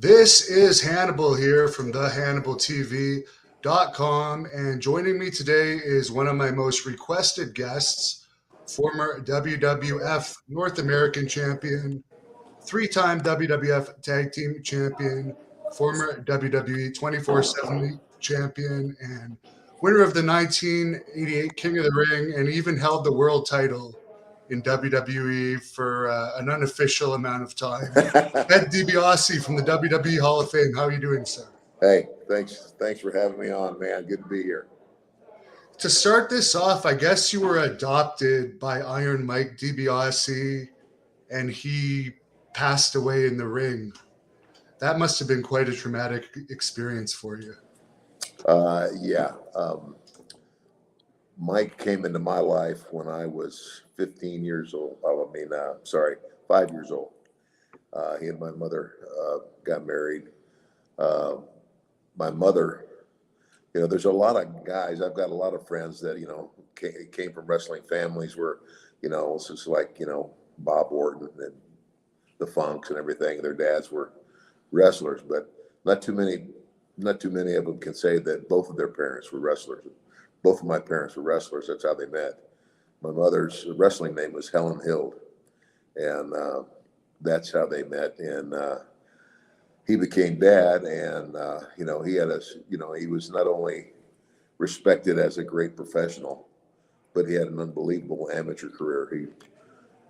This is Hannibal here from thehannibaltv.com, and joining me today is one of my most requested guests, former WWF North American champion, three-time WWF Tag Team champion, former WWE 24/7 champion, and winner of the 1988 King of the Ring, and even held the world title in WWE for an unofficial amount of time. Ed DiBiase from the WWE Hall of Fame. How are you doing, sir? Hey, thanks for having me on, man. Good to be here. To start this off, I guess you were adopted by Iron Mike DiBiase, and he passed away in the ring. That must have been quite a traumatic experience for you. Yeah. Mike came into my life when I was 15 years old. 5 years old. He and my mother got married. My mother, there's a lot of guys. I've got a lot of friends that, came from wrestling families where, it's just like, Bob Orton and the Funks and everything. Their dads were wrestlers, but not too many of them can say that both of their parents were wrestlers. Both of my parents were wrestlers. That's how they met. My mother's wrestling name was Helen Hild, and that's how they met. And he became dad, and he had us. He was not only respected as a great professional, but he had an unbelievable amateur career. He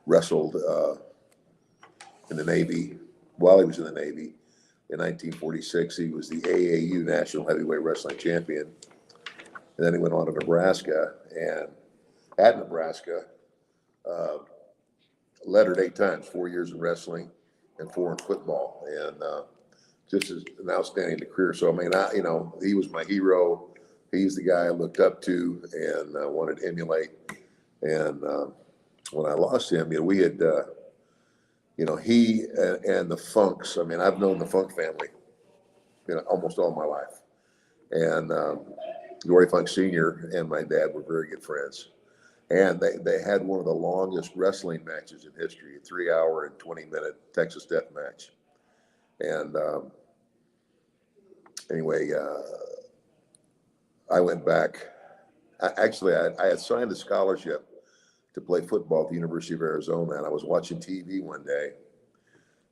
wrestled in the Navy. While he was in the Navy, in 1946, he was the AAU National Heavyweight Wrestling Champion. And then he went on to Nebraska, and at Nebraska, lettered 8 times, 4 years in wrestling and 4 in football, and just as an outstanding career. So, I mean, he was my hero. He's the guy I looked up to and wanted to emulate. And when I lost him, we had, he and the Funks. I mean, I've known the Funk family, almost all my life. And Dory Funk Sr. and my dad were very good friends. And they had one of the longest wrestling matches in history, a 3-hour and 20-minute Texas death match. And anyway, I went back. I had signed a scholarship to play football at the University of Arizona, and I was watching TV one day,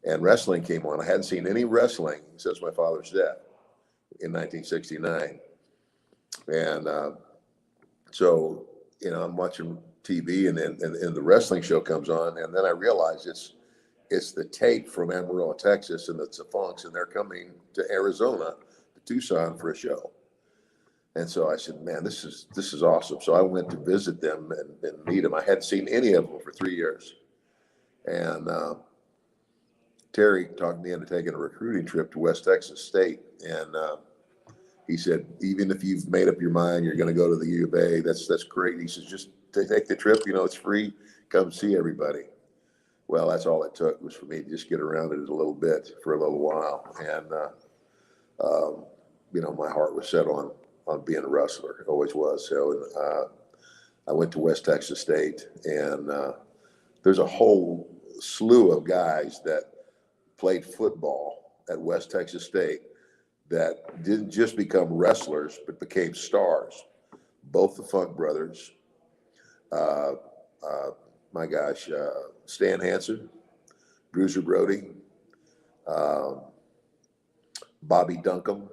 and wrestling came on. I hadn't seen any wrestling since my father's death in 1969. And so, I'm watching TV, and then and the wrestling show comes on, and then I realize it's the tape from Amarillo, Texas, and it's the Funks, and they're coming to Arizona, to Tucson, for a show. And so I said, man, this is awesome. So I went to visit them and meet them. I hadn't seen any of them for 3 years. And Terry talked me into taking a recruiting trip to West Texas State. And he said, even if you've made up your mind, you're going to go to the U of A, that's great. He says, just take the trip, it's free, come see everybody. Well, that's all it took, was for me to just get around it a little bit for a little while. And, my heart was set on being a wrestler. It always was. So I went to West Texas State, and there's a whole slew of guys that played football at West Texas State that didn't just become wrestlers, but became stars. Both the Funk brothers, Stan Hansen, Bruiser Brody, Bobby Duncombe,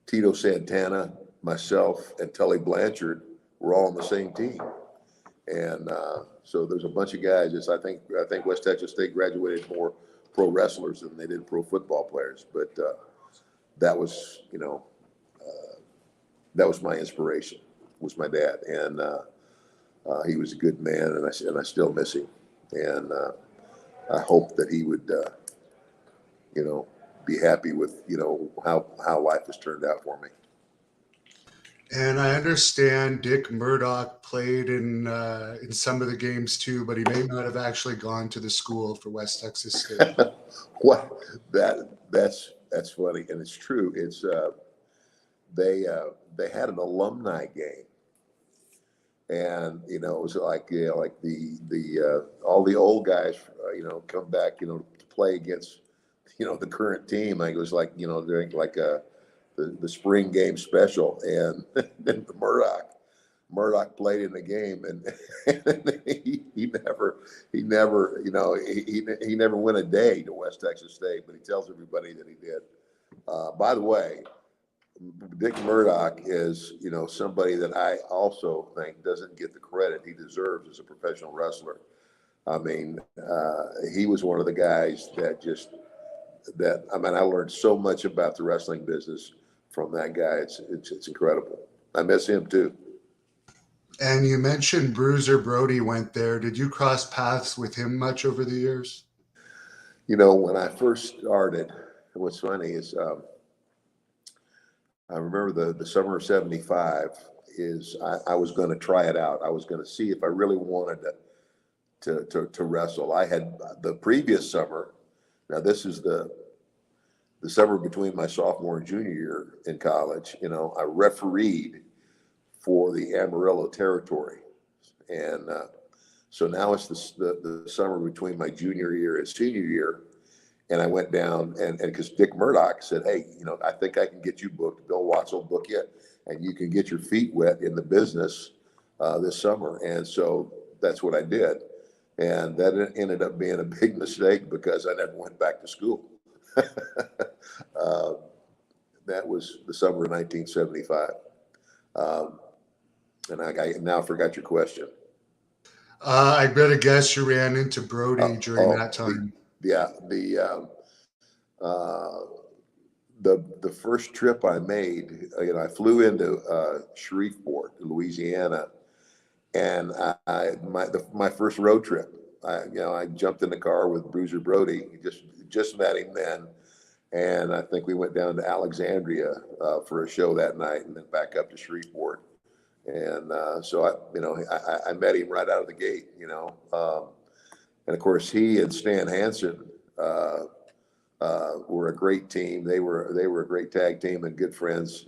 Tito Santana, myself, and Tully Blanchard were all on the same team. And so there's a bunch of guys. I think West Texas State graduated more pro wrestlers than they did pro football players. But that was, that was my inspiration, was my dad. And he was a good man, and I still miss him. And I hope that he would, be happy with, how life has turned out for me. And I understand Dick Murdoch played in some of the games too, but he may not have actually gone to the school for West Texas State. What? That's funny, and it's true. It's they had an alumni game, and it was like the all the old guys come back to play against the current team. Like it was like, during like the spring game special, and then Murdoch played in the game, and he never, he never went a day to West Texas State, but he tells everybody that he did. By the way, Dick Murdoch is, somebody that I also think doesn't get the credit he deserves as a professional wrestler. I mean, he was one of the guys I learned so much about the wrestling business from that guy. It's incredible. I miss him too. And you mentioned Bruiser Brody went there. Did you cross paths with him much over the years? When I first started, what's funny is I remember the summer of '75 is I was going to try it out. I was going to see if I really wanted to wrestle. I had the previous summer. Now this is the summer between my sophomore and junior year in college. I refereed for the Amarillo territory, and so now it's the summer between my junior year and senior year. And I went down and because Dick Murdoch said, hey, I think I can get you booked. Bill Watts will book you, and you can get your feet wet in the business this summer. And so that's what I did. And that ended up being a big mistake because I never went back to school. That was the summer of 1975. And I now forgot your question. I better guess you ran into Brody during that time. The first trip I made, I flew into Shreveport, Louisiana, and my first road trip. I jumped in the car with Bruiser Brody. Just met him then, and I think we went down to Alexandria for a show that night, and then back up to Shreveport. And so I met him right out of the gate, and of course he and Stan Hansen were a great team. They were a great tag team and good friends,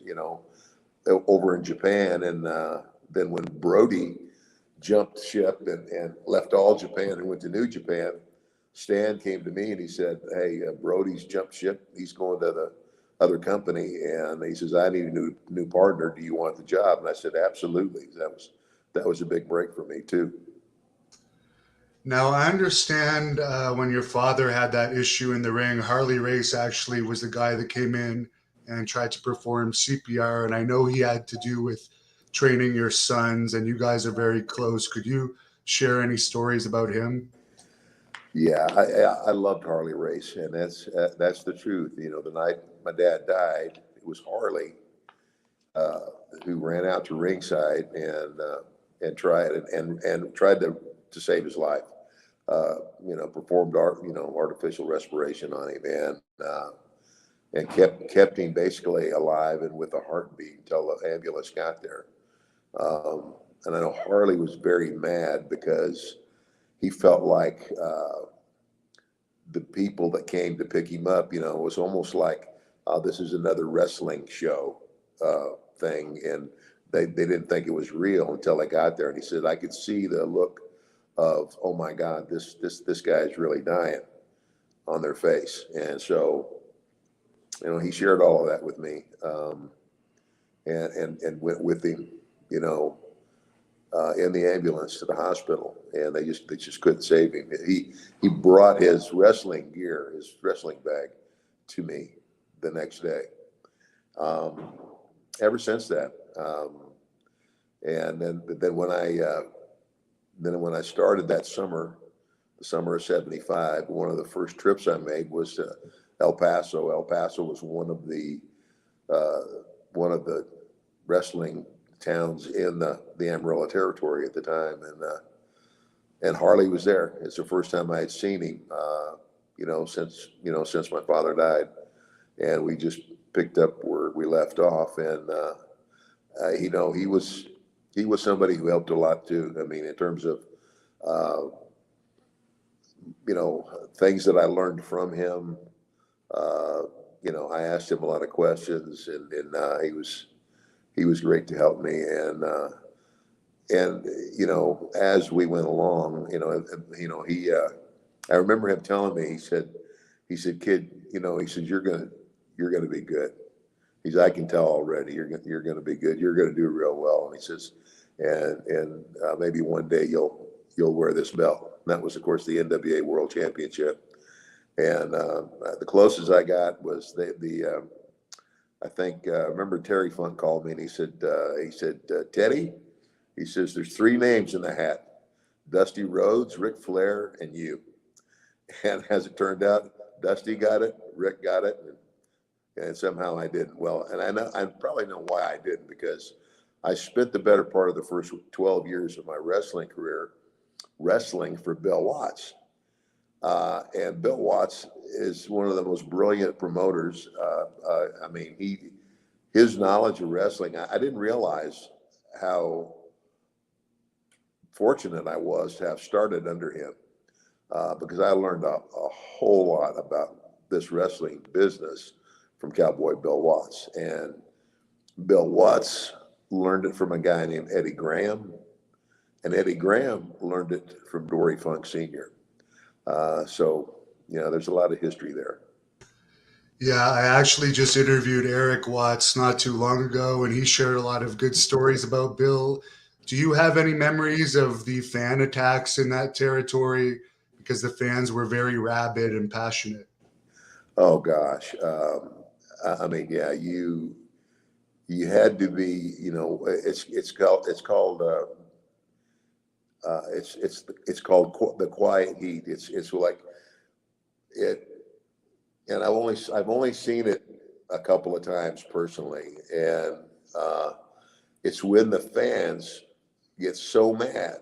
over in Japan. And then when Brody jumped ship and left all Japan and went to New Japan, Stan came to me and he said, hey, Brody's jumped ship. He's going to the other company, and he says, I need a new partner. Do you want the job? And I said, absolutely. That was a big break for me too. Now, I understand when your father had that issue in the ring, Harley Race actually was the guy that came in and tried to perform CPR. And I know he had to do with training your sons, and you guys are very close. Could you share any stories about him? Yeah, I loved Harley Race, and that's the truth. The night my dad died, it was Harley who ran out to ringside and tried to save his life. Performed artificial respiration on him, and kept him basically alive and with a heartbeat until the ambulance got there. And I know Harley was very mad because he felt like the people that came to pick him up, it was almost like this is another wrestling show thing, and they didn't think it was real until they got there. And he said, I could see the look of, oh my God, this guy is really dying on their face. And so, he shared all of that with me, and went with him, in the ambulance to the hospital, and they just couldn't save him. He brought his wrestling gear, his wrestling bag, to me the next day. Ever since that, and then when I started that summer, the summer of '75, one of the first trips I made was to El Paso. El Paso was one of the wrestling towns in the Amarillo territory at the time, and Harley was there. It's the first time I had seen him, since my father died, and we just picked up where we left off, and he was somebody who helped a lot too. I mean, in terms of things that I learned from him. I asked him a lot of questions, and he was great to help me. And as we went along, I remember him telling me, he he said, kid, he said, you're gonna be good. He said, I can tell already you're gonna be good. You're gonna do real well. And he says, and maybe one day you'll wear this belt. And that was, of course, the NWA World Championship. And the closest I got was I think remember Terry Funk called me and he said, Teddy, he says, there's 3 names in the hat: Dusty Rhodes, Ric Flair, and you. And as it turned out, Dusty got it, Rick got it, and somehow I didn't. Well, and I probably know why I didn't, because I spent the better part of the first 12 years of my wrestling career wrestling for Bill Watts. And Bill Watts is one of the most brilliant promoters. I mean, his knowledge of wrestling, I didn't realize how fortunate I was to have started under him, because I learned a whole lot about this wrestling business from Cowboy Bill Watts. And Bill Watts learned it from a guy named Eddie Graham, and Eddie Graham learned it from Dory Funk Sr. So, there's a lot of history there. Yeah, I actually just interviewed Eric Watts not too long ago, and he shared a lot of good stories about Bill. Do you have any memories of the fan attacks in that territory? Because the fans were very rabid and passionate. Oh gosh. I mean, yeah, you had to be, it's called the quiet heat. It's like it, and I've only seen it a couple of times personally, and it's when the fans get so mad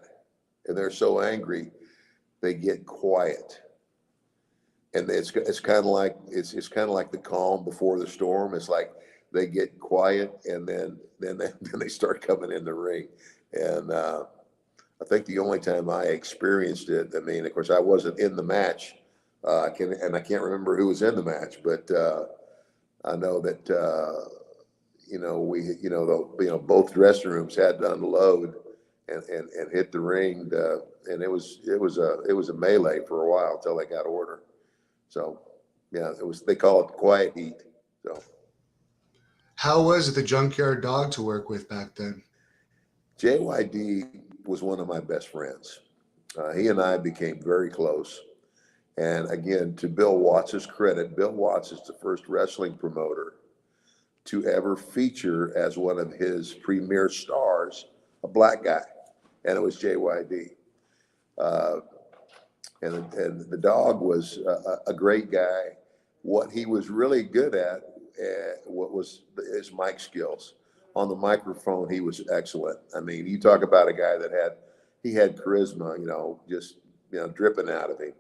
and they're so angry, they get quiet, and it's kind of like it's kind of like the calm before the storm. It's like they get quiet, and then they start coming in the ring, and I think the only time I experienced it, I mean, of course, I wasn't in the match. I can't remember who was in the match, but I know that both dressing rooms had to unload and hit the ring, and it was a melee for a while until they got order. So yeah, they call it quiet heat. So How was the Junkyard Dog to work with back then? JYD was one of my best friends. He and I became very close. And again, to Bill Watts' credit, Bill Watts is the first wrestling promoter to ever feature as one of his premier stars a black guy, and it was JYD. And the dog was a great guy. What he was really good at, what was his mic skills. On the microphone, he was excellent. I mean, you talk about a guy that had charisma, just dripping out of him.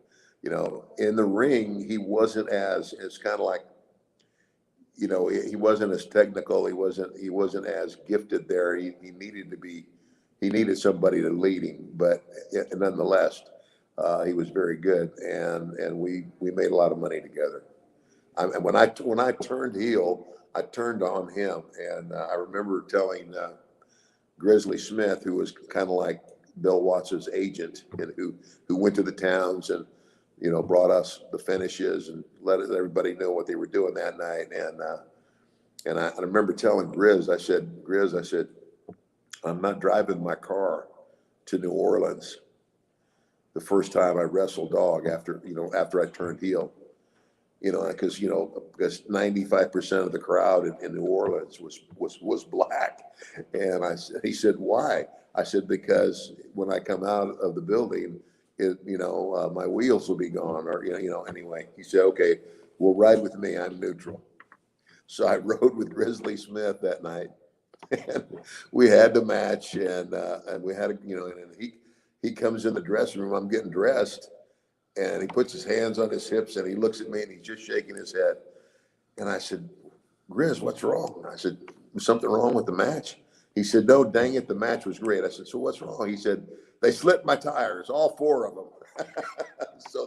In the ring, he wasn't it's kind of like, he wasn't as technical. He wasn't as gifted there. He needed somebody to lead him, but nonetheless, he was very good, and we made a lot of money together. And when I turned heel, I turned on him, and I remember telling Grizzly Smith, who was kind of like Bill Watts' agent, and who went to the towns and brought us the finishes and let everybody know what they were doing that night. And I remember telling Grizz, I said, I'm not driving my car to New Orleans the first time I wrestled dog after I turned heel, because 95% of the crowd in New Orleans was black. And he said, why? I said, because when I come out of the building, my wheels will be gone, or anyway. He said, okay, well, ride with me, I'm neutral. So I rode with Grizzly Smith that night, and we had the match, and we had and he comes in the dressing room, I'm getting dressed, and he puts his hands on his hips, and he looks at me, and he's just shaking his head. And I said, Grizz, what's wrong? I said, was something wrong with the match? He said, no, dang it, the match was great. I said, so what's wrong? He said, they slipped my tires, all 4 of them. So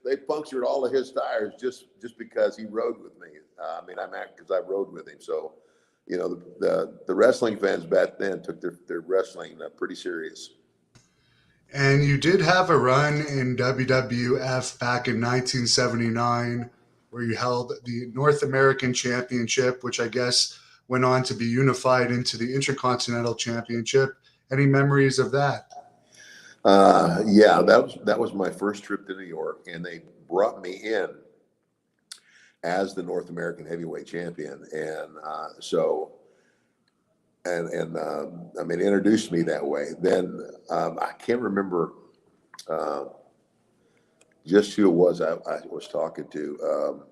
they punctured all of his tires just because he rode with me. Because I rode with him. So, the wrestling fans back then took their wrestling pretty serious. And you did have a run in WWF back in 1979 where you held the North American Championship, which I guess went on to be unified into the Intercontinental Championship. Any memories of that? Yeah, that was my first trip to New York, and they brought me in as the North American Heavyweight Champion, and I mean, introduced me that way. Then I can't remember just who it was I was talking to.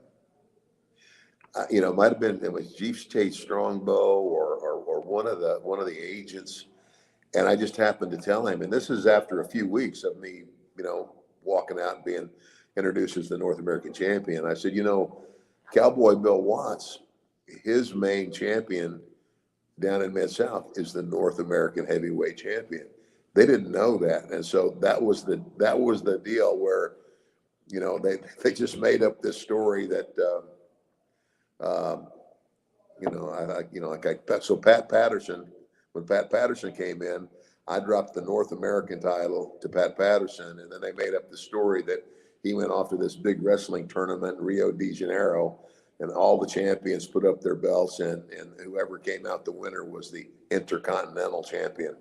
It might have been, it was Chief Tate Strongbow or one of the agents, and I just happened to tell him. And this is after a few weeks of me, walking out and being introduced as the North American Champion. I said, Cowboy Bill Watts, his main champion down in Mid-South is the North American Heavyweight Champion. They didn't know that, and so that was the deal where, they just made up this story that, so Pat Patterson, when Pat Patterson came in, I dropped the North American title to Pat Patterson, and then they made up the story that he went off to this big wrestling tournament in Rio de Janeiro, and all the champions put up their belts, and whoever came out the winner was the Intercontinental Champion.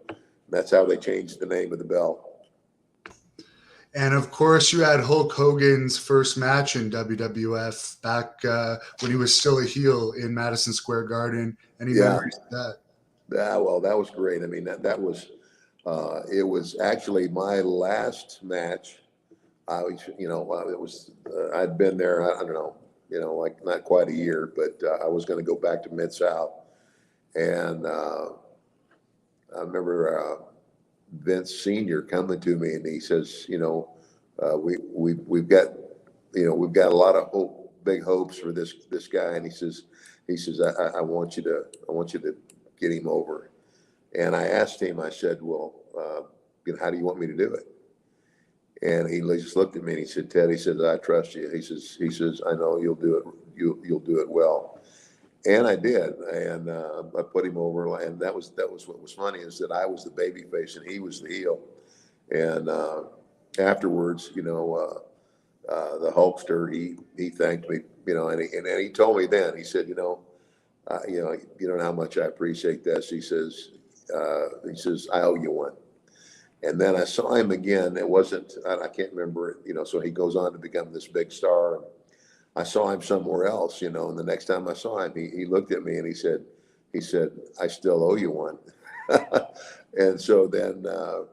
That's how they changed the name of the belt. And of course, you had Hulk Hogan's first match in WWF back when he was still a heel in Madison Square Garden. Any memories of that? Yeah, well, that was great. I mean, that was it was actually my last match. I was, I'd been there. I don't know, like not quite a year, but I was going to go back to Mid-South, and I remember Vince Sr. coming to me, and he says, we've got a lot of big hopes for this guy, and he says I want you to get him over. And I asked him, I said, well, how do you want me to do it? And he just looked at me and he said, Ted, he says, I trust you. He says, I know you'll do it. You'll do it well. And I did. And I put him over. And that was what was funny, is that I was the baby face and he was the heel. And afterwards, the Hulkster, he thanked me, and he told me then, he said, you don't know how much I appreciate this. He says, I owe you one. And then I saw him again. It wasn't, I can't remember it, so he goes on to become this big star. And I saw him somewhere else, and the next time I saw him, he looked at me and he said, I still owe you one. And so then, of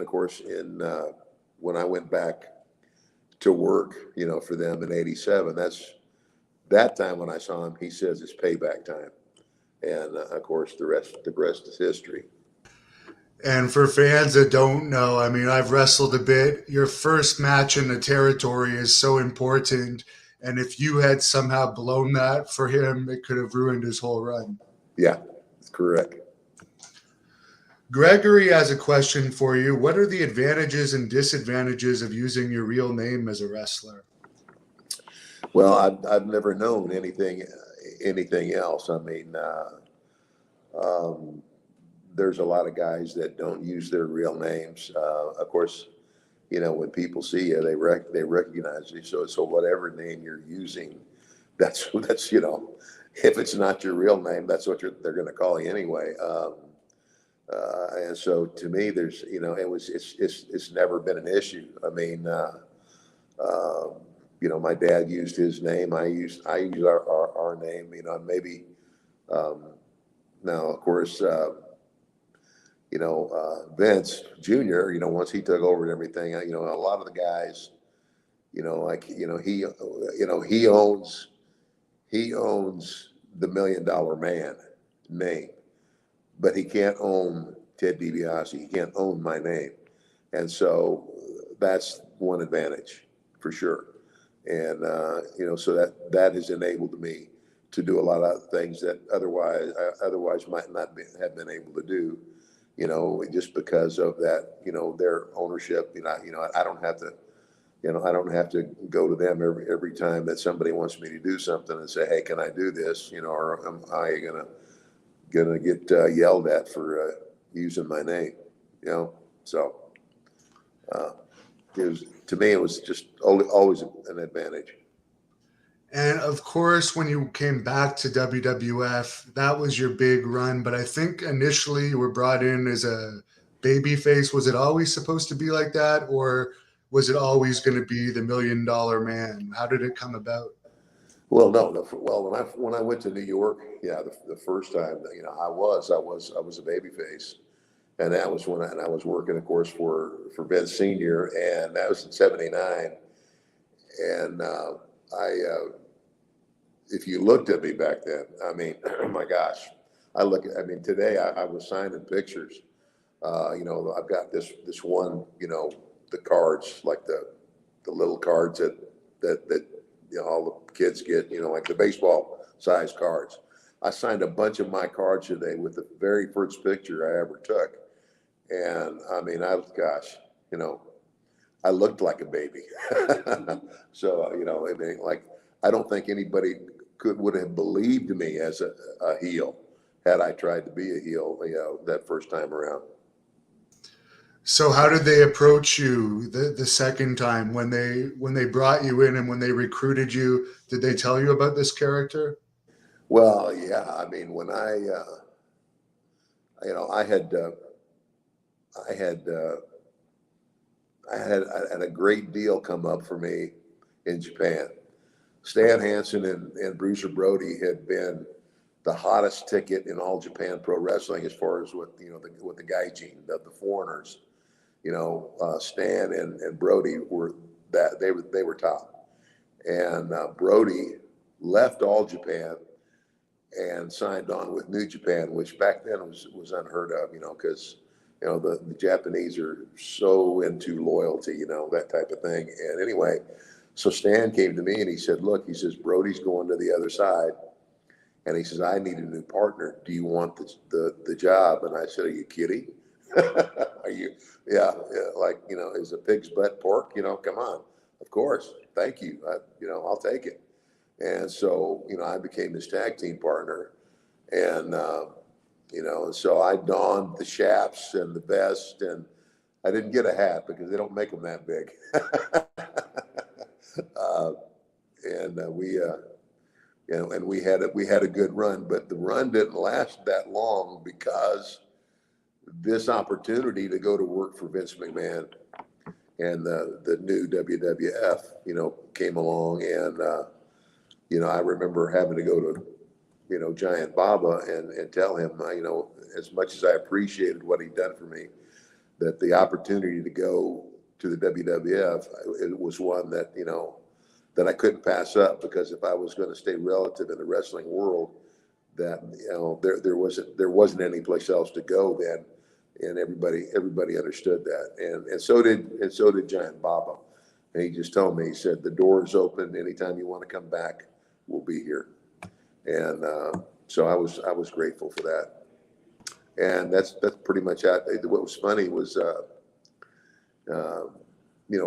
course, when I went back to work, for them in '87, that time when I saw him, he says it's payback time. And of course, the rest is history. And for fans that don't know, I mean, I've wrestled a bit. Your first match in the territory is so important. And if you had somehow blown that for him, it could have ruined his whole run. Yeah, that's correct. Gregory has a question for you. What are the advantages and disadvantages of using your real name as a wrestler? Well, I've never known anything else. I mean, there's a lot of guys that don't use their real names. Of course, when people see you, they recognize you. So whatever name you're using, that's if it's not your real name, that's what they're going to call you anyway. And so to me, there's it's never been an issue. I mean, my dad used his name. I use our name. Maybe now, of course. Vince Jr., once he took over and everything, a lot of the guys, he owns the $1 Million Man name, but he can't own Ted DiBiase. He can't own my name. And so that's one advantage for sure. And, so that has enabled me to do a lot of things that otherwise might not have been able to do. Just because of that, their ownership. I don't have to go to them every time that somebody wants me to do something and say, hey, can I do this? Or am I gonna get yelled at for using my name? So to me, it was just always an advantage. And of course, when you came back to WWF, that was your big run. But I think initially you were brought in as a babyface. Was it always supposed to be like that, or was it always going to be the $1 million man? How did it come about? Well, no, no. Well, when I went to New York, yeah, the first time, I was a babyface, and that was and I was working, of course, for Vince Senior, and that was in '79. And I, if you looked at me back then, I mean, oh my gosh, I mean, today I was signing pictures. I've got this one, the cards, like the little cards that all the kids get, like the baseball size cards. I signed a bunch of my cards today with the very first picture I ever took. And I mean, gosh, you know, I looked like a baby. So, I mean, like, I don't think anybody would have believed me as a heel had I tried to be a heel, that first time around. So how did they approach you the second time when they brought you in and when they recruited you? Did they tell you about this character? Well, yeah, I mean, when I had, I had, I had a great deal come up for me in Japan. Stan Hansen and Bruiser Brody had been the hottest ticket in all Japan pro wrestling as far as what the gaijin, the foreigners. Stan and Brody were that they were top, and Brody left All Japan and signed on with New Japan, which back then was unheard of, because the Japanese are so into loyalty, that type of thing. And anyway, so Stan came to me and he said, "Look," he says, "Brody's going to the other side." And he says, "I need a new partner. Do you want the job?" And I said, "Are you kidding? Are you, yeah, like, is a pig's butt pork? Come on. Of course. Thank you. I'll take it." And so, I became his tag team partner. And, so I donned the chaps and the vest, and I didn't get a hat because they don't make them that big. uh, and and we had a good run, but the run didn't last that long because this opportunity to go to work for Vince McMahon and the new WWF, came along. And, I remember having to go to, Giant Baba and tell him, as much as I appreciated what he'd done for me, that the opportunity to go to the WWF, it was one that, that I couldn't pass up, because if I was going to stay relative in the wrestling world, that, there wasn't any place else to go then. And everybody understood that. And so did Giant Baba. And he just told me, he said, "The door is open. Anytime you want to come back, we'll be here." And so I was grateful for that. And that's pretty much it. What was funny was,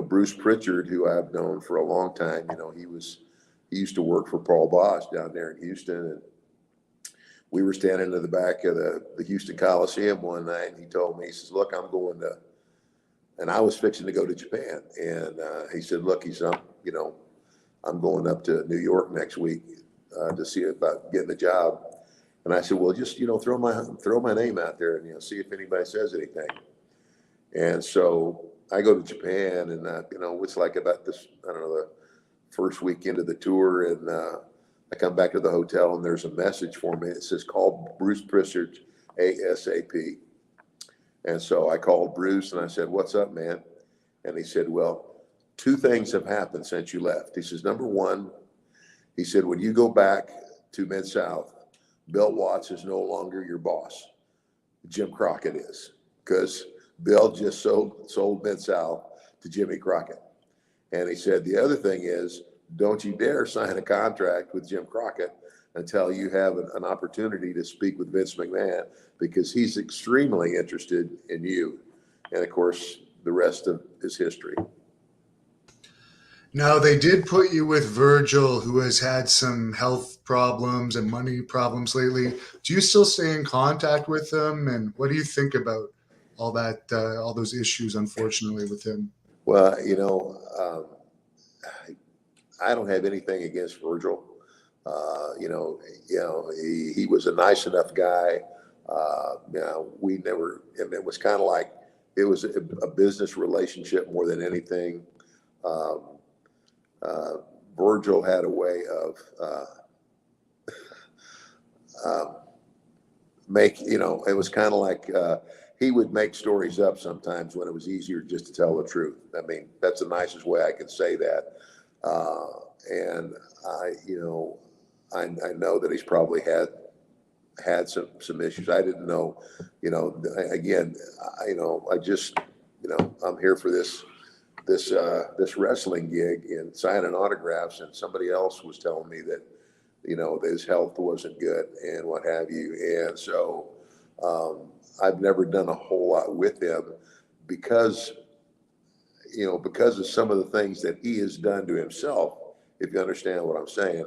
Bruce Pritchard, who I've known for a long time, he used to work for Paul Boss down there in Houston. And we were standing in the back of the Houston Coliseum one night, and he told me, he says, "Look, I'm going to," and I was fixing to go to Japan. And he said, "Look," he said, I'm going up to New York next week to see about getting a job." And I said, "Well, just, throw my name out there and, see if anybody says anything." And so I go to Japan, and, it's like about this, I don't know, the first weekend of the tour. And I come back to the hotel, and there's a message for me. It says, "Call Bruce Pritchard ASAP." And so I called Bruce and I said, "What's up, man?" And he said, "Well, two things have happened since you left." He says, "Number one," he said, "when you go back to Mid-South, Bill Watts is no longer your boss. Jim Crockett is, because Bill just sold Mid-South to Jimmy Crockett." And he said, "The other thing is, don't you dare sign a contract with Jim Crockett until you have an opportunity to speak with Vince McMahon, because he's extremely interested in you." And of course, the rest of is history. Now, they did put you with Virgil, who has had some health problems and money problems lately. Do you still stay in contact with him? And what do you think about all that, all those issues, unfortunately, with him? Well, I don't have anything against Virgil. He was a nice enough guy. We never, and it was kind of like, it was a business relationship more than anything. Virgil had a way of it was kind of like he would make stories up sometimes when it was easier just to tell the truth. I mean, that's the nicest way I can say that. And I know that he's probably had some issues. I didn't know, again, I'm here for this wrestling gig and signing autographs, and somebody else was telling me that, that his health wasn't good and what have you. And so I've never done a whole lot with him because of some of the things that he has done to himself, if you understand what I'm saying,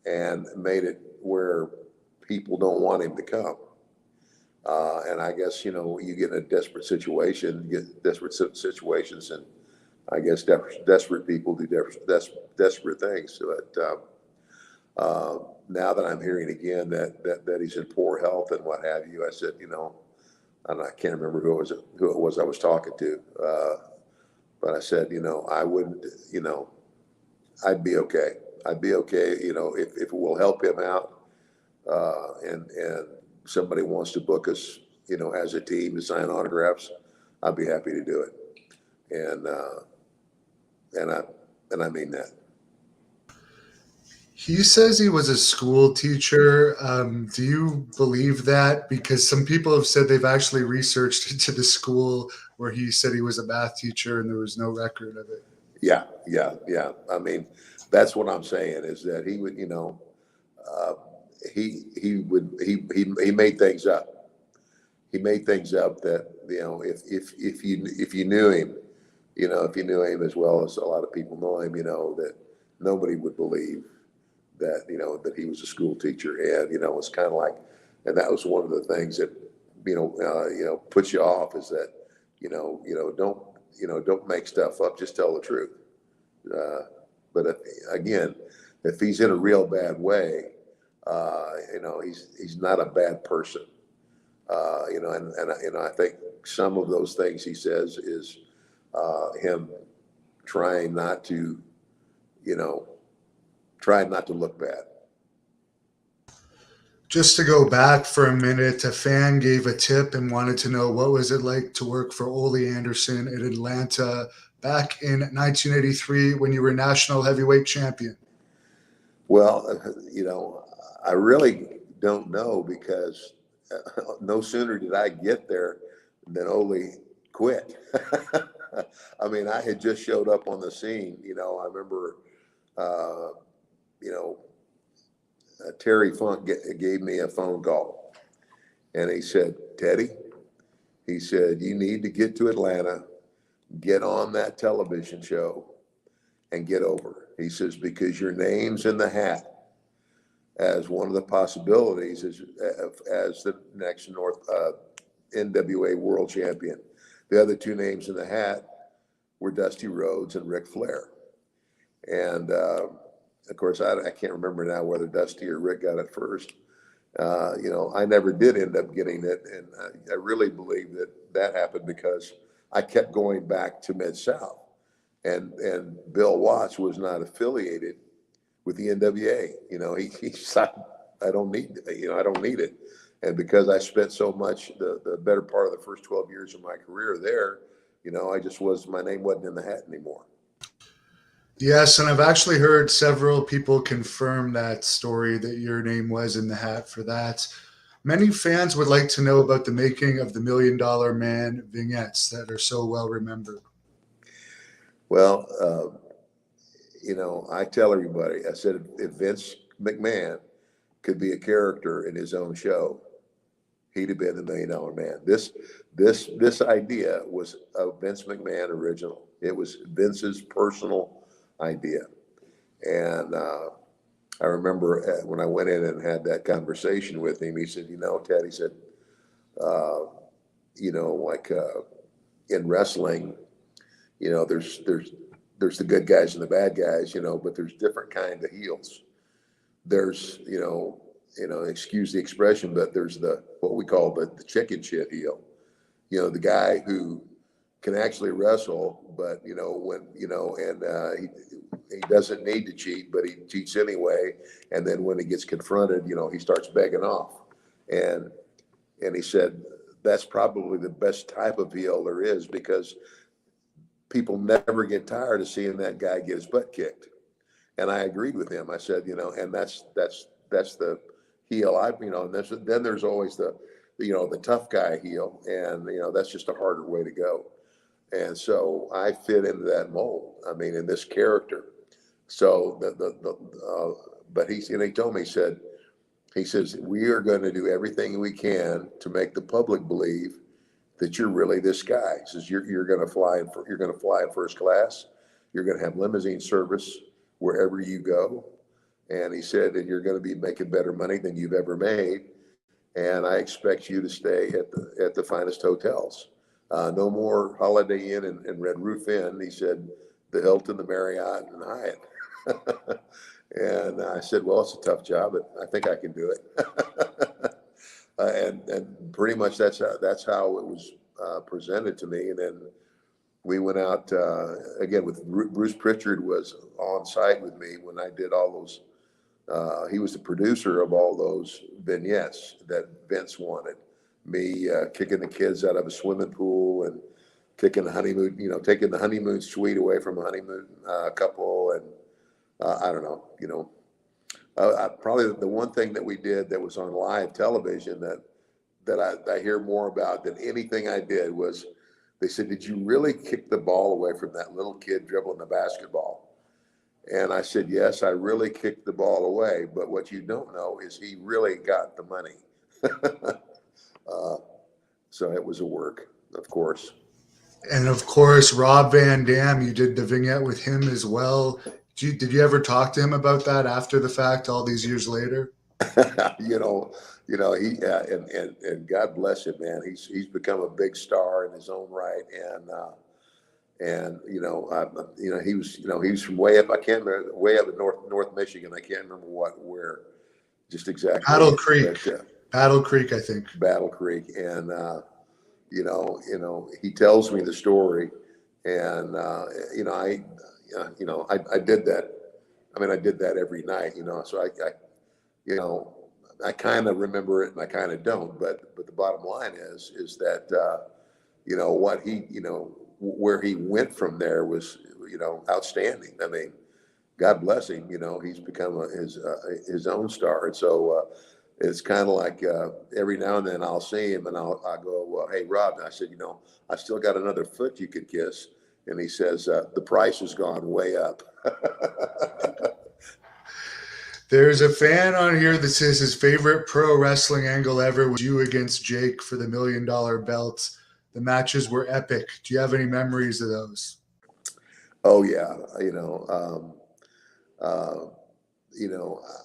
and made it where people don't want him to come. And I guess, you get in a desperate situation, situations, and I guess desperate people do desperate things. But now that I'm hearing again that he's in poor health and what have you, I said, I can't remember who it was I was talking to, but I said, I wouldn't, I'd be okay. I'd be okay, if it will help him out, and somebody wants to book us, as a team to sign autographs, I'd be happy to do it. And I mean that. He says he was a school teacher. Do you believe that? Because some people have said they've actually researched into the school where he said he was a math teacher and there was no record of it. Yeah. I mean, that's what I'm saying is that he would, he made things up. He made things up that, if you knew him, if you knew him as well as a lot of people know him, that nobody would believe that, that he was a school teacher. And, it's kind of like, and that was one of the things that, puts you off is that, don't make stuff up, just tell the truth. But if he's in a real bad way, he's not a bad person. And I think some of those things he says is him trying not to look bad. Just to go back for a minute, a fan gave a tip and wanted to know what was it like to work for Ole Anderson in Atlanta back in 1983 when you were national heavyweight champion. Well, I really don't know because no sooner did I get there than Ole quit. I mean, I had just showed up on the scene. I remember, Terry Funk gave me a phone call, and he said, Teddy, he said, you need to get to Atlanta, get on that television show, and get over. He says, because your name's in the hat as one of the possibilities as the next NWA world champion. The other two names in the hat were Dusty Rhodes and Ric Flair. And of course, I can't remember now whether Dusty or Rick got it first. I never did end up getting it. And I really believe that happened because I kept going back to Mid-South. And Bill Watts was not affiliated with the NWA. He said, I don't need it. And because I spent so much, the better part of the first 12 years of my career there, my name wasn't in the hat anymore. Yes, and I've actually heard several people confirm that story, that your name was in the hat for that. Many fans would like to know about the making of the $1 Million Man vignettes that are so well remembered. Well, I tell everybody, I said, if Vince McMahon could be a character in his own show, he'd have been the $1 Million Man. This idea was a Vince McMahon original. It was Vince's personal idea. And I remember when I went in and had that conversation with him, he said, Ted, he said, in wrestling, there's there's the good guys and the bad guys, but there's different kind of heels. There's, excuse the expression, but there's what we call the chicken shit heel. The guy who can actually wrestle, but he doesn't need to cheat, but he cheats anyway. And then when he gets confronted, he starts begging off. And he said that's probably the best type of heel there is, because people never get tired of seeing that guy get his butt kicked. And I agreed with him. I said, and that's the heel. And then there's always the tough guy heel, and that's just a harder way to go. And so I fit into that mold. I mean, in this character. So but he told me, he says, we are going to do everything we can to make the public believe that you're really this guy. He says, you're going to fly in first class. You're going to have limousine service wherever you go. And he said, and you're going to be making better money than you've ever made. And I expect you to stay at the finest hotels. No more Holiday Inn and Red Roof Inn. He said, the Hilton, the Marriott, and Hyatt. And I said, well, it's a tough job, but I think I can do it. And pretty much that's how it was presented to me. And then we went out again with Bruce Pritchard was on site with me when I did all those. He was the producer of all those vignettes that Vince wanted. Me kicking the kids out of a swimming pool and kicking the honeymoon, taking the honeymoon suite away from a honeymoon couple. And I don't know, probably the one thing that we did that was on live television that I hear more about than anything I did was, they said, did you really kick the ball away from that little kid dribbling the basketball? And I said, yes, I really kicked the ball away. But what you don't know is he really got the money. So it was a work, of course. And of course, Rob Van Dam, you did the vignette with him as well. Did you ever talk to him about that after the fact, all these years later? He and God bless him, man. He's become a big star in his own right, and he was from way up. I can't remember, way up in North Michigan. I can't remember where, just exactly. Battle Creek. Battle Creek, I think. Battle Creek, and he tells me the story, and I did that. I mean, I did that every night, so I kind of remember it and I kind of don't, but the bottom line is that, what he, where he went from there was, outstanding. I mean, God bless him, he's become his own star. And so, it's kind of like, every now and then I'll see him and I go, well, hey, Rob, I said, I still got another foot you could kiss. And he says, the price has gone way up. There's a fan on here that says his favorite pro wrestling angle ever was you against Jake for the $1 million belt. The matches were epic. Do you have any memories of those? Oh yeah.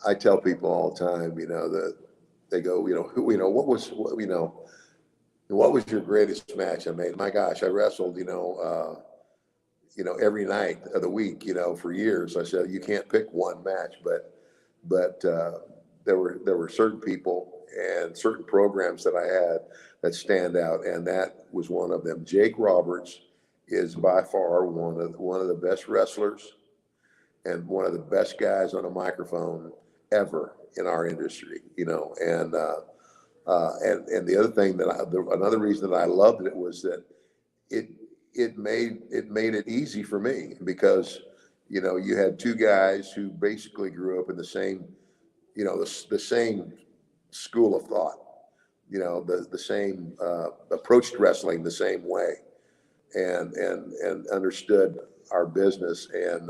I tell people all the time, that they go, what was your greatest match? I mean, my gosh, I wrestled, every night of the week, for years. I said, you can't pick one match, but there were certain people and certain programs that I had that stand out, and that was one of them. Jake Roberts is by far one of the best wrestlers and one of the best guys on a microphone ever in our industry, and the other thing another reason that I loved it was that it made it easy for me, because you had two guys who basically grew up in the same, the same school of thought, the same, approached wrestling the same way, and understood our business. And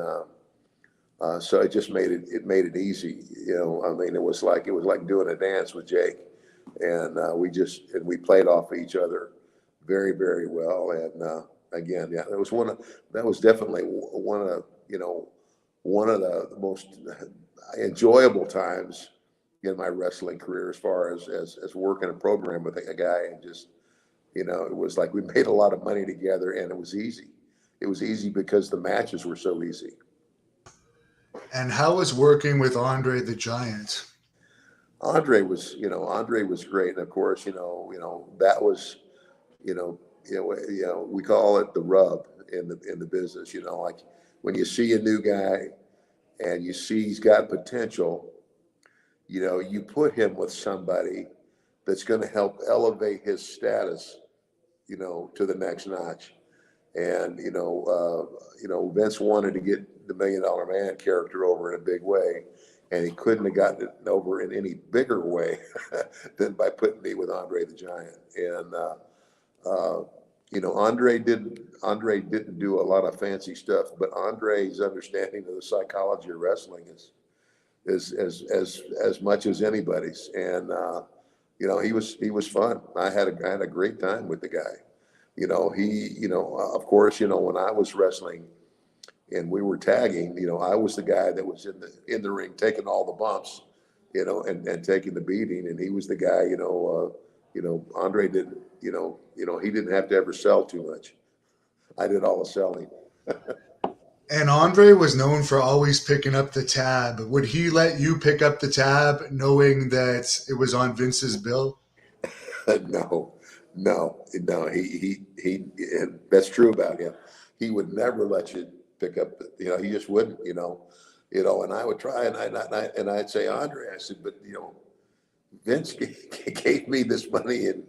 so it just made it easy. I mean, it was like doing a dance with Jake, and we played off of each other very, very well. And again, yeah, that was definitely one of the most enjoyable times in my wrestling career, as far as working a program with a guy, and just, it was like we made a lot of money together, and it was easy. it was easy because the matches were so easy. And how was working with Andre the Giant? Andre was great, and of course, that was, we call it the rub in the business. Like when you see a new guy and you see he's got potential, you put him with somebody that's going to help elevate his status, to the next notch. And Vince wanted to get the $1 Million Man character over in a big way, and he couldn't have gotten it over in any bigger way than by putting me with Andre the Giant. And Andre didn't do a lot of fancy stuff, but Andre's understanding of the psychology of wrestling is as much as anybody's. And he was fun. I had a great time with the guy. Of course, when I was wrestling and we were tagging, I was the guy that was in the ring taking all the bumps, and taking the beating, and he was the guy, Andre didn't, he didn't have to ever sell too much. I did all the selling. And Andre was known for always picking up the tab. Would he let you pick up the tab knowing that it was on Vince's bill? No. He that's true about him. He would never let you pick up, he just wouldn't, and I would try, and I'd say, Andre, I said, but, Vince gave me this money and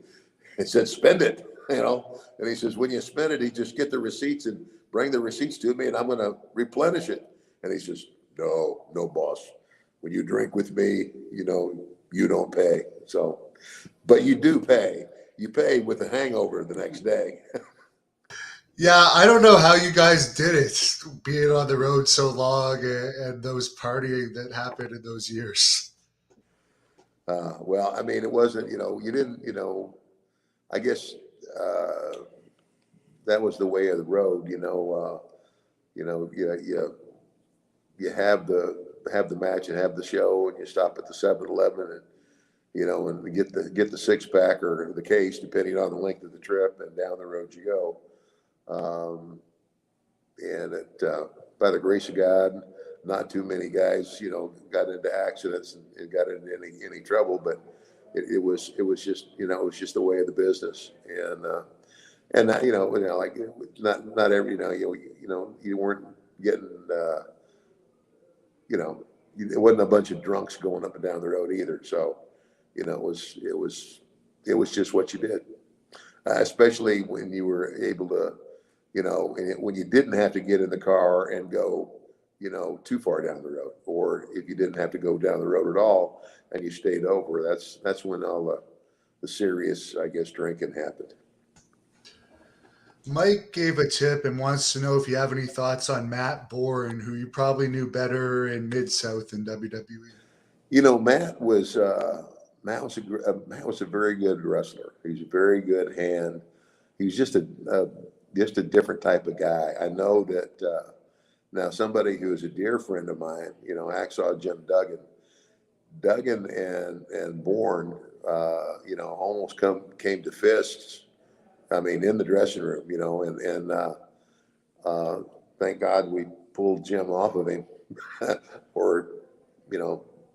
said, spend it, and he says, when you spend it, he just get the receipts and bring the receipts to me and I'm going to replenish it. And he says, no, boss, when you drink with me, you don't pay. So, but you do pay. You pay with a hangover the next day. Yeah, I don't know how you guys did it, being on the road so long and those partying that happened in those years. Well, I mean, it wasn't, you didn't, I guess that was the way of the road, you have the match and have the show, and you stop at the 7-Eleven and and get the 6-pack or the case, depending on the length of the trip, and down the road you go. And by the grace of God, not too many guys, got into accidents and got into any trouble, but it was just, it was just the way of the business. And like not every, you weren't getting, it wasn't a bunch of drunks going up and down the road either. So, it was just what you did, especially when you were able to, when you didn't have to get in the car and go, too far down the road, or if you didn't have to go down the road at all and you stayed over, that's when all the serious, I guess, drinking happened. Mike gave a tip and wants to know if you have any thoughts on Matt Bourne, who you probably knew better in Mid-South than WWE. Matt was a very good wrestler. He's a very good hand. He's just a different type of guy. I know that now somebody who is a dear friend of mine, Hacksaw Jim Duggan and Bourne, almost came to fists. I mean, in the dressing room, and thank God we pulled Jim off of him, or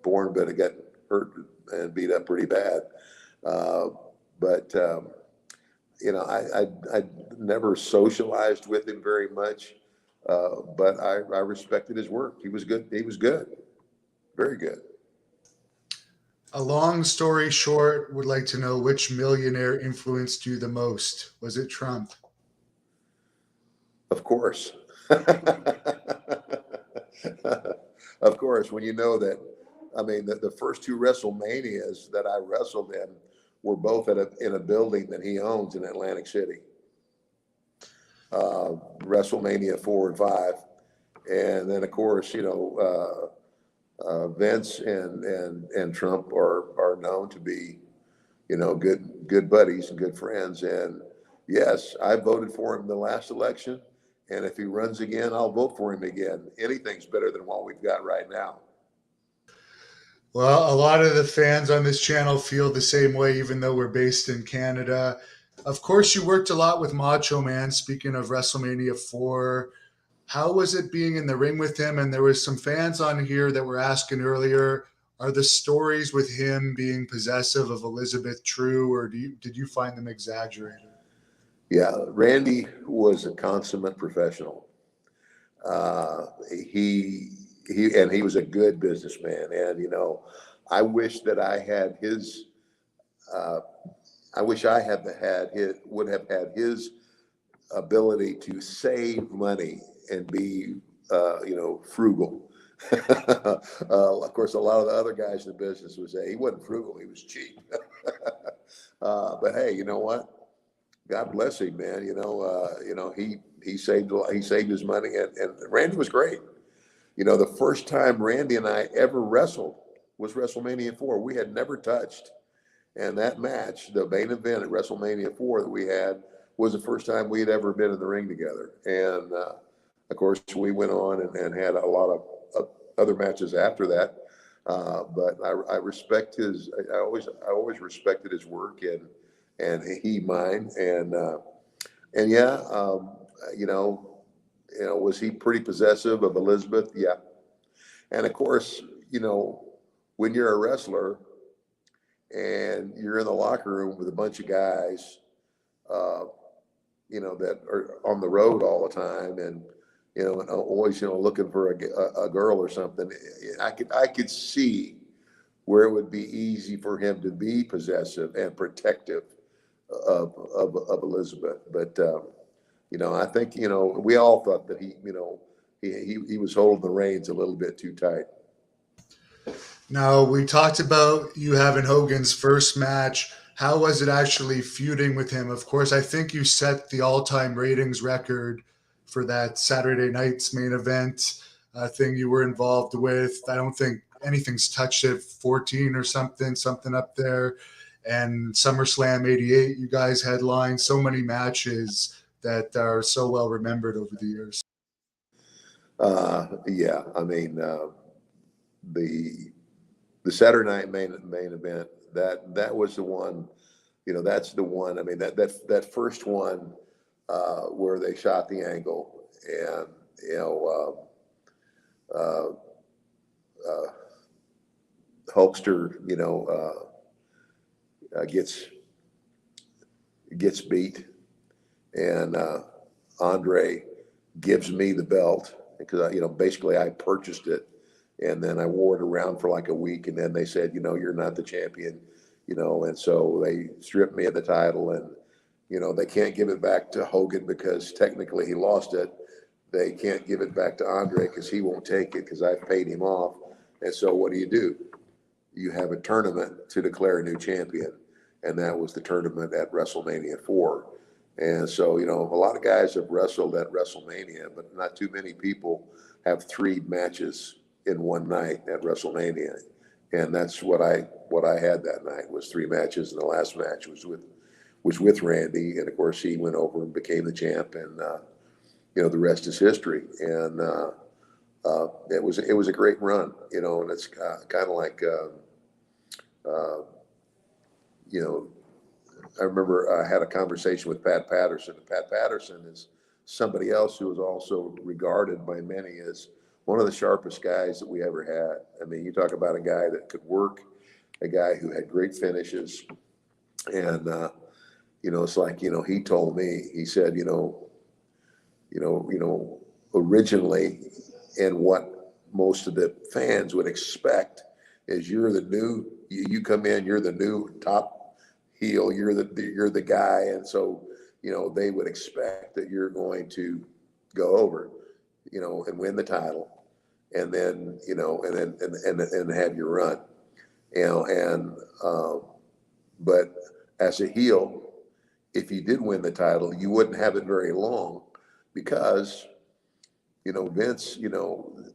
Bourne better got hurt and beat up pretty bad. But I never socialized with him very much, but I respected his work. He was good. He was good, very good. A long story short, would like to know which millionaire influenced you the most. Was it Trump? Of course. Of course, when you know that, I mean, the first 2 WrestleManias that I wrestled in were both in a building that he owns in Atlantic City. WrestleMania 4 and 5. And then, of course, Vince and Trump are known to be, good buddies and good friends. And yes, I voted for him the last election. And if he runs again, I'll vote for him again. Anything's better than what we've got right now. Well, a lot of the fans on this channel feel the same way, even though we're based in Canada. Of course, you worked a lot with Macho Man. Speaking of WrestleMania 4, how was it being in the ring with him? And there was some fans on here that were asking earlier, are the stories with him being possessive of Elizabeth true, or did you find them exaggerated? Yeah, Randy was a consummate professional. Uh, he he was a good businessman, and I wish that I had his. Uh, I wish I had had his would have had his ability to save money and be frugal. Of course, a lot of the other guys in the business would say he wasn't frugal; he was cheap. But hey, you know what? God bless him, man. He saved his money, and Randy was great. The first time Randy and I ever wrestled was WrestleMania 4. We had never touched. And that match, the main event at WrestleMania 4 that we had, was the first time we had ever been in the ring together. And of course, we went on and had a lot of other matches after that. But I respect his. I always respected his work and he mine. And yeah, was he pretty possessive of Elizabeth? Yeah. And of course, when you're a wrestler and you're in the locker room with a bunch of guys, uh, that are on the road all the time, and always, looking for a girl or something. I could see where it would be easy for him to be possessive and protective of Elizabeth. But I think we all thought that he was holding the reins a little bit too tight. Now, we talked about you having Hogan's first match. How was it actually feuding with him? Of course, I think you set the all time ratings record for that Saturday night's main event thing you were involved with. I don't think anything's touched it, 14 or something up there. And SummerSlam 88, you guys headlined so many matches that are so well remembered over the years. Yeah, I mean, the Saturday night main event, that was the one. That's the one. I mean, that first one where they shot the angle, and uh, uh, Hulkster, gets beat, and Andre gives me the belt because basically I purchased it, and then I wore it around for like a week, and then they said, you're not the champion, and so they stripped me of the title, and they can't give it back to Hogan because technically he lost it. They can't give it back to Andre because he won't take it because I've paid him off. And so what do? You have a tournament to declare a new champion, and that was the tournament at WrestleMania 4. And so, a lot of guys have wrestled at WrestleMania, but not too many people have 3 matches in one night at WrestleMania. And that's what I had that night was 3 matches, and the last match was with Randy, and of course he went over and became the champ, and the rest is history. And it was a great run, and it's kind of like I remember I had a conversation with Pat Patterson. Pat Patterson is somebody else who is also regarded by many as one of the sharpest guys that we ever had. I mean, you talk about a guy that could work, a guy who had great finishes, and it's like he told me, he said, originally, and what most of the fans would expect is you come in, you're the new top heel, you're the guy, and so they would expect that you're going to go over, and win the title, and then and have your run, and but as a heel, if you did win the title, you wouldn't have it very long because Vince,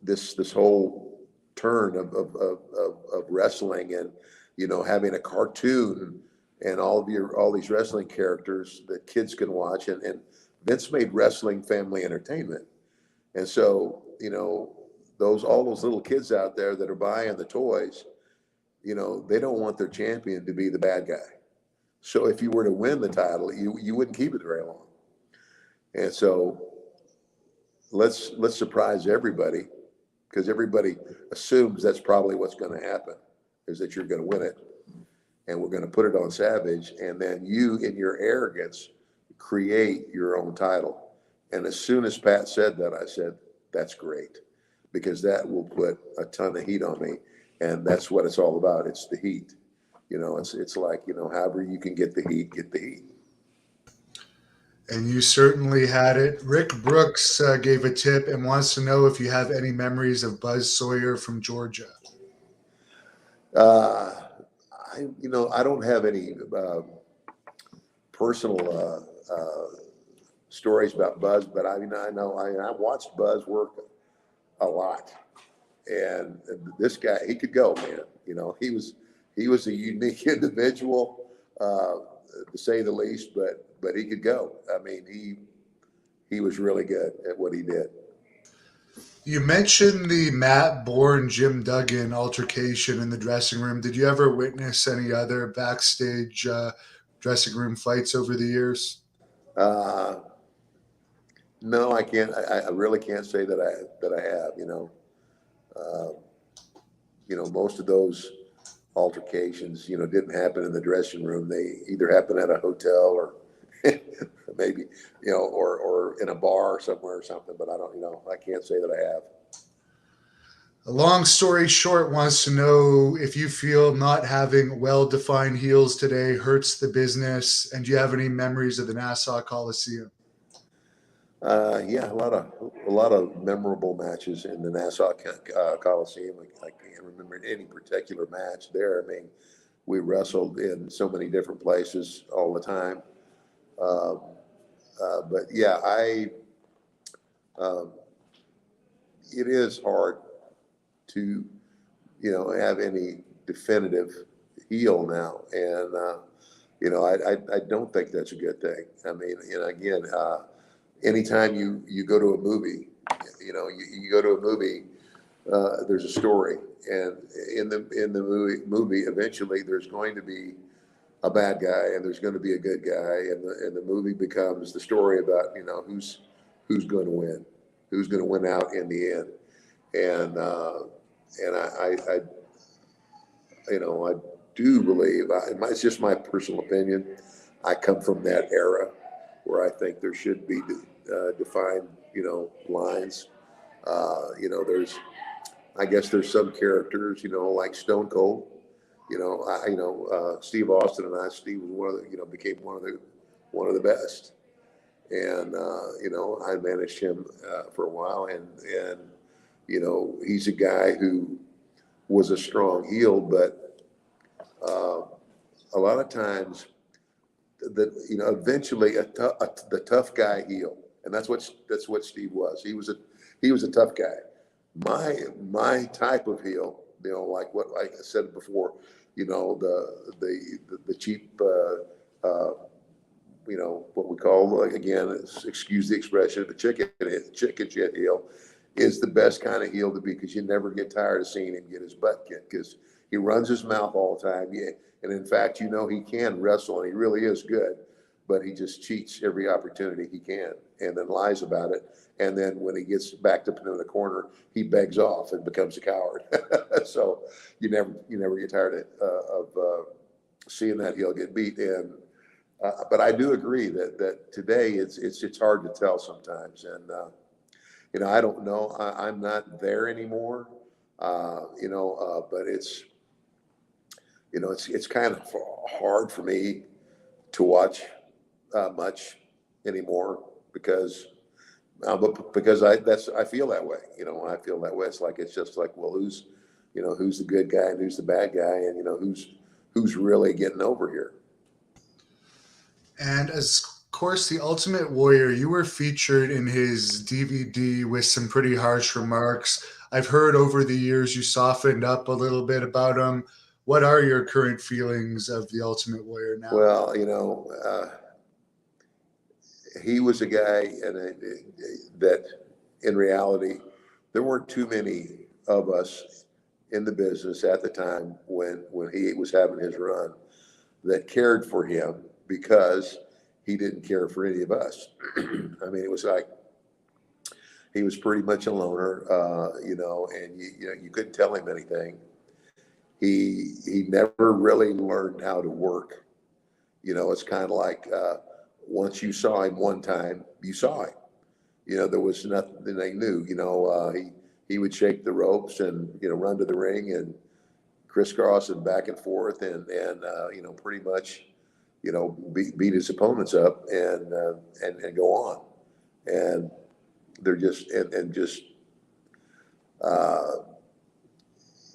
this whole turn of wrestling, and having a cartoon and all these wrestling characters that kids can watch, and Vince made wrestling family entertainment. And so all those little kids out there that are buying the toys, they don't want their champion to be the bad guy. So if you were to win the title, you wouldn't keep it very long. And so let's surprise everybody, because everybody assumes that's probably what's going to happen, is that you're going to win it, and we're going to put it on Savage, and then you, in your arrogance, create your own title. And as soon as Pat said that, I said, that's great, because that will put a ton of heat on me, and that's what it's all about. It's the heat. You know, it's like, you know, however you can get the heat, get the heat. And you certainly had it. Rick Brooks gave a tip and wants to know if you have any memories of Buzz Sawyer from Georgia. I don't have any personal stories about Buzz, but I watched Buzz work a lot, and this guy, he could go, man. You know, he was a unique individual, to say the least, but he could go. I mean, he was really good at what he did. You mentioned the Matt Bourne, Jim Duggan altercation in the dressing room. Did you ever witness any other backstage dressing room fights over the years? No, I can't. I really can't say that I have. Most of those altercations, didn't happen in the dressing room. They either happen at a hotel or maybe, or in a bar somewhere or something. But I can't say that I have. A long story short wants to know if you feel not having well-defined heels today hurts the business, and do you have any memories of the Nassau Coliseum? Yeah, a lot of memorable matches in the Nassau Coliseum. I can't remember any particular match there. I mean, we wrestled in so many different places all the time. But yeah, it is hard to, have any definitive heel now. And, I don't think that's a good thing. I mean, again, anytime you go to a movie, you go to a movie, there's a story, and in the movie, eventually there's going to be a bad guy and there's going to be a good guy, and the movie becomes the story about who's going to win, who's going to win out in the end, and I do believe, it's just my personal opinion, I come from that era where I think there should be defined, lines. I guess there's some characters, like Stone Cold. Steve Austin and Steve was one of the, became one of the best. And I managed him for a while, and he's a guy who was a strong heel, but a lot of times eventually the tough guy heel, and that's what Steve was. He was a tough guy. My type of heel, like I said before, the cheap, what we call, again, excuse the expression, the chicken shit heel is the best kind of heel to be, because you never get tired of seeing him get his butt kicked, because he runs his mouth all the time. Yeah. And in fact, he can wrestle, and he really is good, but he just cheats every opportunity he can, and then lies about it. And then when he gets backed up into the corner, he begs off and becomes a coward. So you never get tired of seeing that heel get beat. And but I do agree that today it's hard to tell sometimes. And I don't know. I'm not there anymore. But it's kind of hard for me to watch much anymore, because I feel that way. I feel that way. It's just like, well, who's the good guy and who's the bad guy, and who's really getting over here. And as of course, the Ultimate Warrior, you were featured in his DVD with some pretty harsh remarks. I've heard over the years you softened up a little bit about him. What are your current feelings of the Ultimate Warrior now? Well, he was a guy, that in reality, there weren't too many of us in the business at the time when he was having his run. that cared for him because he didn't care for any of us. I mean, it was like he was pretty much a loner, and you couldn't tell him anything. He never really learned how to work. It's kind of like once you saw him one time, you saw him. There was nothing they knew. He would shake the ropes and run to the ring and crisscross and back and forth and pretty much beat his opponents up and go on. And they're just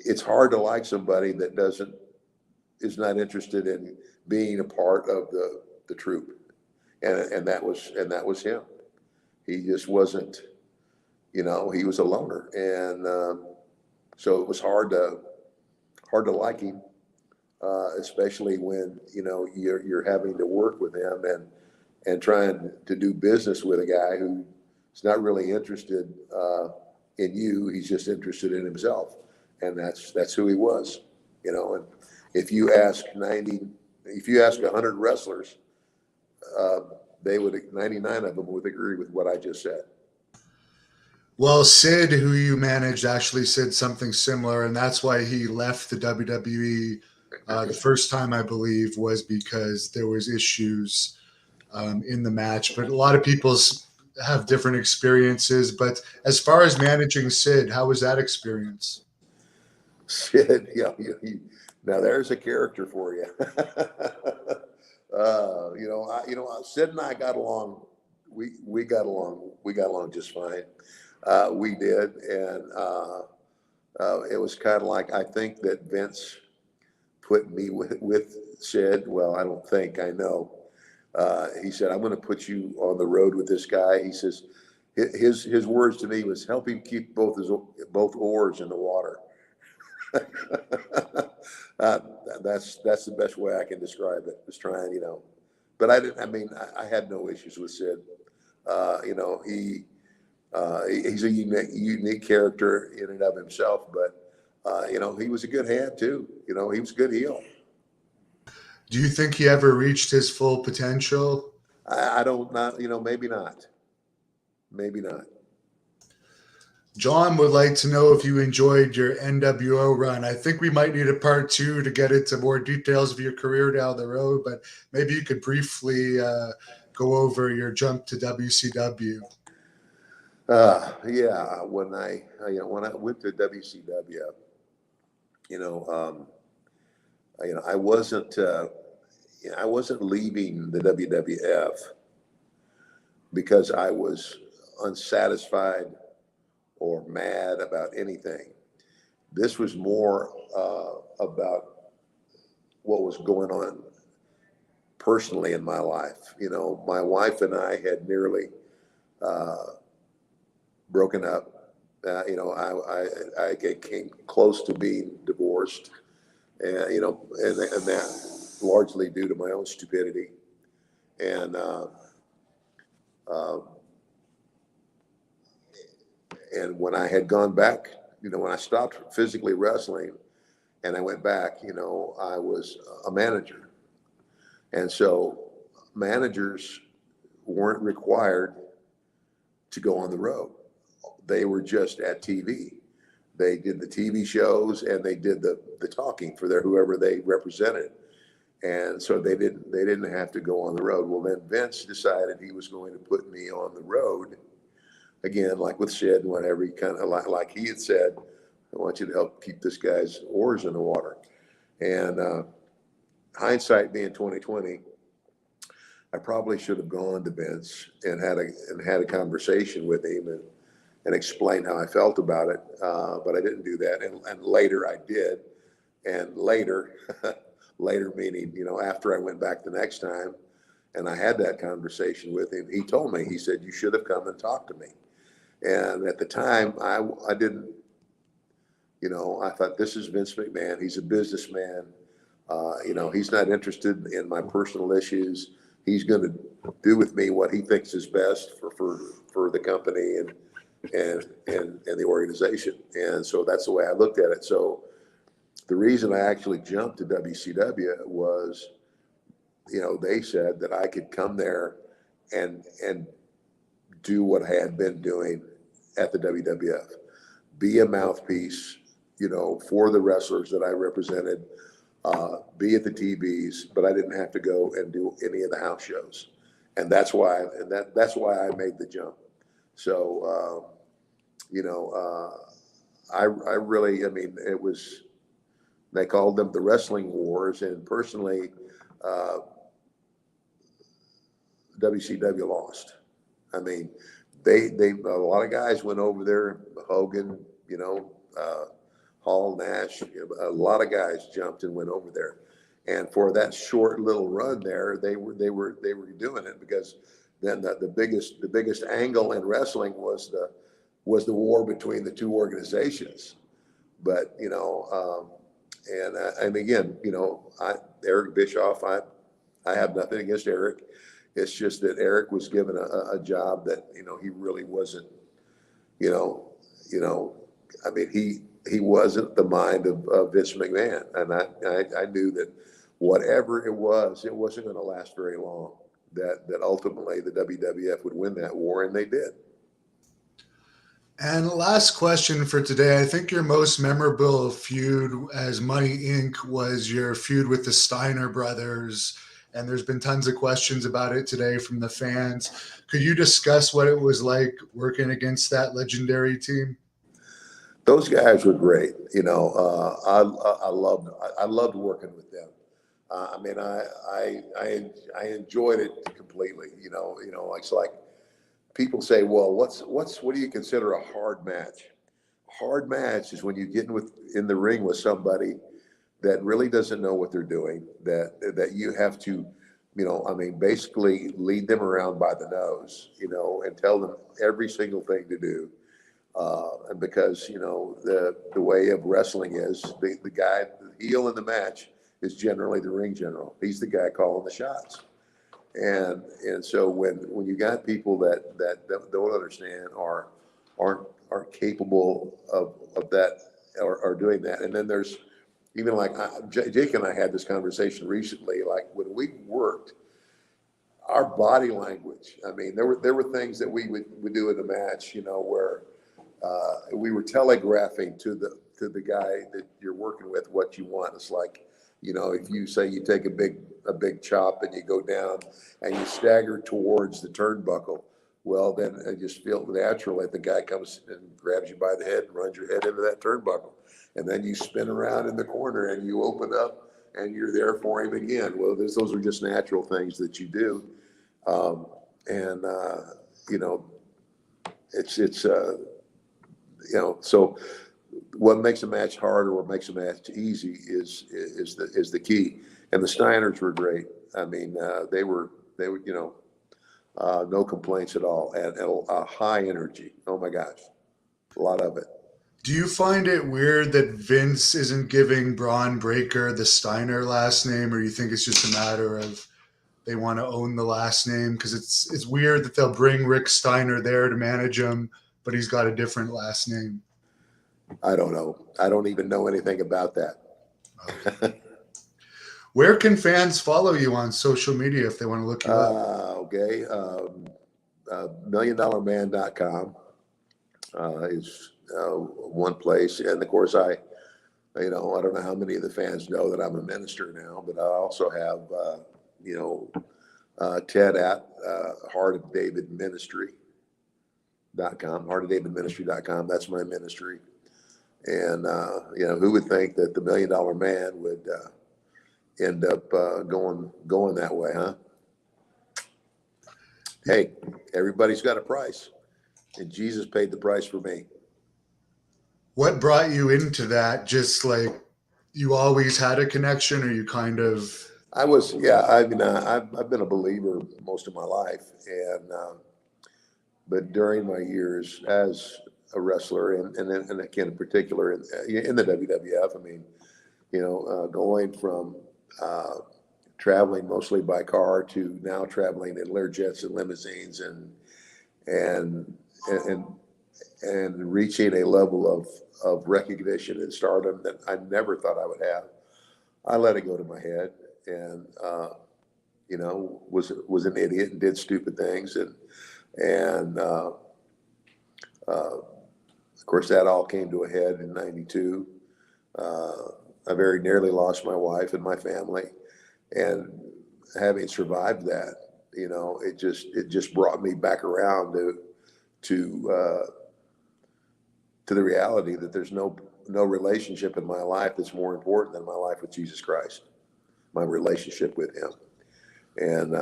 it's hard to like somebody that is not interested in being a part of the troupe, and that was him. He just wasn't, he was a loner, and so it was hard to like him, especially when you're having to work with him and trying to do business with a guy who's not really interested in you. He's just interested in himself, and that's who he was. And if you ask 100 wrestlers, 99 of them would agree with what I just said. Well, Sid, who you managed, actually said something similar, and that's why he left the WWE the first time, I believe, was because there was issues in the match. But a lot of people have different experiences. But as far as managing Sid, how was that experience? Sid, now there's a character for you. Sid and I got along. We got along just fine. We did, and it was kind of like, I think that Vince put me with Sid. Well, I don't think, I know. He said, "I'm going to put you on the road with this guy." He says, his words to me was, "Help him keep both oars in the water." That's the best way I can describe it. Was trying, but I had no issues with Sid. He's a unique character in and of himself, but he was a good hand too. He was a good heel. Do you think he ever reached his full potential? I don't not, maybe not. John would like to know if you enjoyed your NWO run. I think we might need a part 2 to get into more details of your career down the road, but maybe you could briefly go over your jump to WCW. Yeah, when I went to WCW, I wasn't leaving the WWF because I was unsatisfied or mad about anything. This was more about what was going on personally in my life. My wife and I had nearly broken up. I came close to being divorced, and that largely due to my own stupidity. And when I had gone back, when I stopped physically wrestling and I went back, I was a manager. And so managers weren't required to go on the road. They were just at TV. They did the TV shows and they did the talking for whoever they represented. And so they didn't have to go on the road. Well, then Vince decided he was going to put me on the road again, like with Sid and whatever. He kind of like he had said, "I want you to help keep this guy's oars in the water." And hindsight being 2020, I probably should have gone to Vince and had a conversation with him and explain how I felt about it. But I didn't do that. And later I did. And later meaning, after I went back the next time and I had that conversation with him, he told me, he said, "You should have come and talked to me." And at the time I didn't, I thought, this is Vince McMahon. He's a businessman. He's not interested in my personal issues. He's going to do with me what he thinks is best for the company and the organization. And so that's the way I looked at it. So the reason I actually jumped to WCW was they said that I could come there and do what I had been doing at the WWF, be a mouthpiece, for the wrestlers that I represented, be at the TVs, but I didn't have to go and do any of the house shows, and that's why I made the jump. So, I really, it was, they called them the Wrestling Wars, and personally, WCW lost. I mean, they a lot of guys went over there. Hogan, Hall, Nash, a lot of guys jumped and went over there. And for that short little run there, they were doing it because then the biggest angle in wrestling was the war between the two organizations. But and again, Eric Bischoff, I have nothing against Eric. It's just that Eric was given a job that he really wasn't. He wasn't the mind of Vince McMahon, and I knew that whatever it wasn't going to last very long. That ultimately the WWF would win that war, and they did. And last question for today. I think your most memorable feud as Money Inc. was your feud with the Steiner Brothers. And there's been tons of questions about it today from the fans. Could you discuss what it was like working against that legendary team? Those guys were great. I loved working with them. I enjoyed it completely. It's like people say, well, what do you consider a hard match? A hard match is when you get in the ring with somebody that really doesn't know what they're doing, that you have to, basically lead them around by the nose, and tell them every single thing to do. And because, the way of wrestling is the guy, the heel in the match is generally the ring general. He's the guy calling the shots. And so when you got people that don't understand or aren't capable of that or doing that, and then there's even like Jake and I had this conversation recently. Like when we worked, our body language. There were things that we would do in the match, where we were telegraphing to the guy that you're working with what you want. It's like, if you say you take a big chop and you go down and you stagger towards the turnbuckle, well, then I just feel natural that the guy comes and grabs you by the head and runs your head into that turnbuckle. And then you spin around in the corner and you open up and you're there for him again. Well, those are just natural things that you do. So what makes a match hard or what makes a match easy is the key. And the Steiners were great. They were no complaints at all, and a high energy. Oh my gosh, a lot of it. Do you find it weird that Vince isn't giving Braun Breaker the Steiner last name, or you think it's just a matter of they want to own the last name? Because it's weird that they'll bring Rick Steiner there to manage him, but he's got a different last name. I don't know. I don't even know anything about that. Okay. Where can fans follow you on social media if they want to look you up? Okay. MillionDollarMan.com is one place. And of course, I don't know how many of the fans know that I'm a minister now, but I also have, Ted at Heart of David Ministry.com, heartofdavidministry.com. That's my ministry. And, who would think that the $1 Million Man would end up going that way, huh? Hey, everybody's got a price, and Jesus paid the price for me. What brought you into that? Just like you always had a connection, or you kind of? I've been a believer most of my life, and but during my years as a wrestler, and again in particular in the WWF, going from traveling mostly by car to now traveling in Learjets and limousines and reaching a level of recognition and stardom that I never thought I would have. I let it go to my head, and was an idiot and did stupid things. And of course, that all came to a head in '92. I very nearly lost my wife and my family. And having survived that, it just brought me back around to the reality that there's no relationship in my life that's more important than my life with Jesus Christ, my relationship with him. And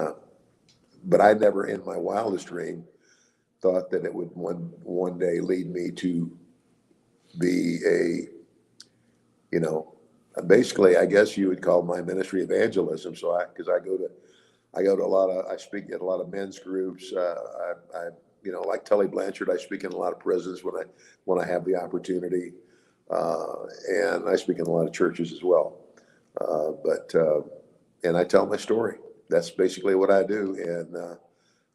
but I never in my wildest dream thought that it would one day lead me to be basically, I guess you would call my ministry evangelism. So because I go to I speak at a lot of men's groups. I like Tully Blanchard, I speak in a lot of prisons when I have the opportunity, and I speak in a lot of churches as well. And I tell my story. That's basically what I do,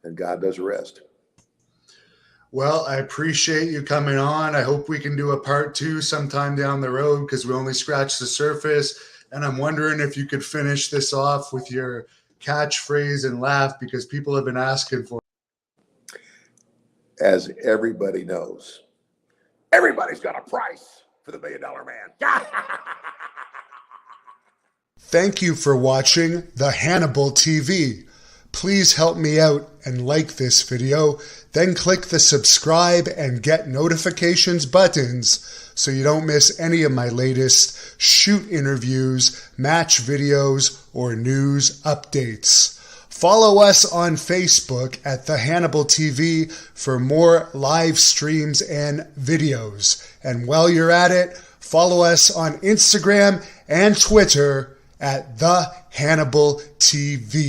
and God does the rest. Well, I appreciate you coming on. I hope we can do a part 2 sometime down the road, because we only scratched the surface. And I'm wondering if you could finish this off with your catchphrase and laugh, because people have been asking for it. As everybody knows, everybody's got a price for the $1 Million Man. Thank you for watching the Hannibal TV. Please help me out and like this video, then click the subscribe and get notifications buttons so you don't miss any of my latest shoot interviews, match videos, or news updates. Follow us on Facebook at the Hannibal TV for more live streams and videos. And while you're at it, follow us on Instagram and Twitter at the Hannibal TV.